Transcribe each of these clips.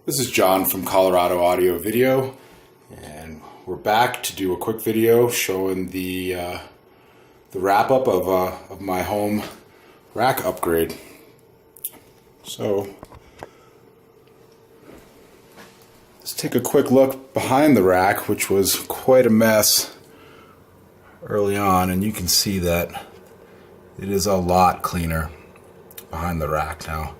This is John from Colorado Audio Video, and we're back to do a quick video showing the wrap-up of my home rack upgrade. So let's take a quick look behind the rack, which was quite a mess early on, and you can see that it is a lot cleaner behind the rack now.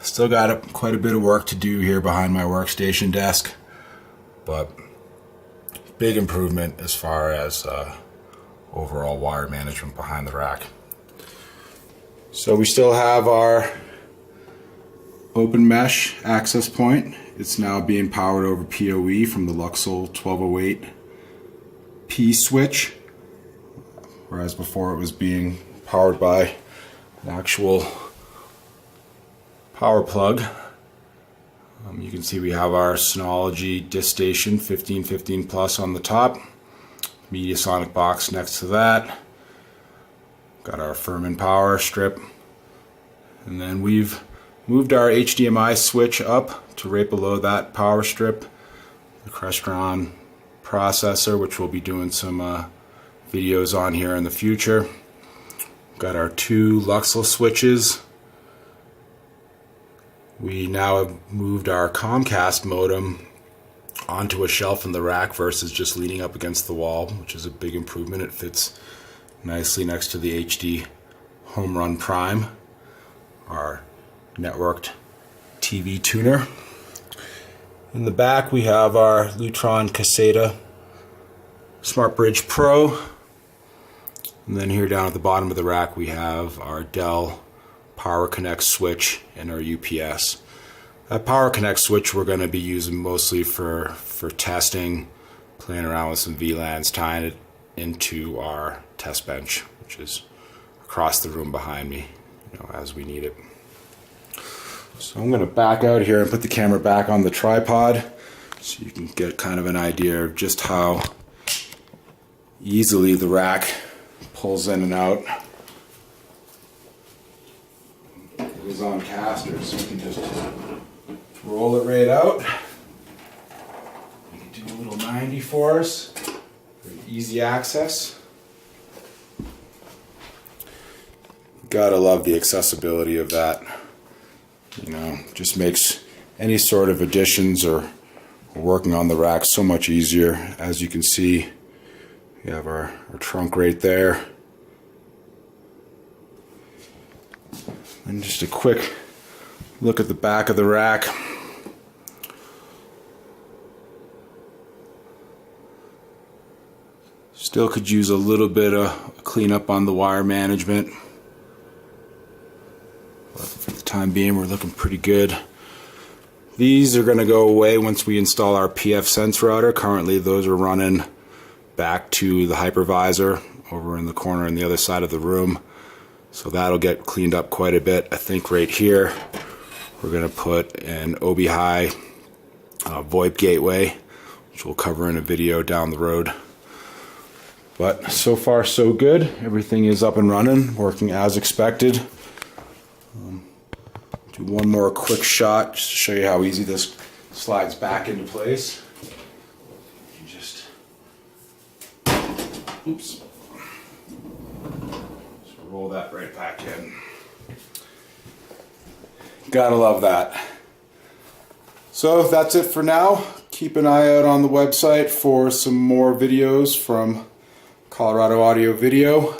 Still got quite a bit of work to do here behind my workstation desk, but big improvement as far as overall wire management behind the rack. So we still have our open mesh access point. It's now being powered over PoE from the Luxul 1208P switch, whereas before it was being powered by an actual power plug. You can see we have our Synology DiskStation 1515 Plus on the top, Mediasonic box next to that, got our Furman power strip, and then we've moved our HDMI switch up to right below that power strip, the Crestron processor, which we'll be doing some videos on here in the future. Got our two Luxul switches. We now have moved our Comcast modem onto a shelf in the rack versus just leaning up against the wall, which is a big improvement. It fits nicely next to the HD Home Run Prime, our networked TV tuner. In the back we have our Lutron Caseta Smart Bridge Pro, and then here down at the bottom of the rack we have our Dell Power Connect switch and our UPS. That Power Connect switch we're going to be using mostly for testing, playing around with some VLANs, tying it into our test bench, which is across the room behind me, as we need it. So I'm going to back out here and put the camera back on the tripod so you can get kind of an idea of just how easily the rack pulls in and out. It is on casters, so you can just roll it right out. You can do a little 90 for us, for easy access. Gotta love the accessibility of that. Just makes any sort of additions or working on the rack so much easier. As you can see, we have our trunk right there. And just a quick look at the back of the rack. Still could use a little bit of cleanup on the wire management, but for the time being we're looking pretty good. These are going to go away once we install our pfSense router. Currently those are running back to the hypervisor over in the corner on the other side of the room. So that'll get cleaned up quite a bit. I think right here we're going to put an OB-High VoIP gateway, which we'll cover in a video down the road. But so far so good. Everything is up and running, working as expected. Do one more quick shot just to show you how easy this slides back into place. You just, oops. Roll that right back in. Gotta love that. So that's it for now. Keep an eye out on the website for some more videos from Colorado Audio Video.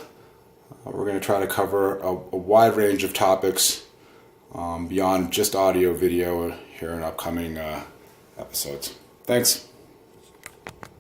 We're going to try to cover a wide range of topics beyond just audio video here in upcoming episodes. Thanks.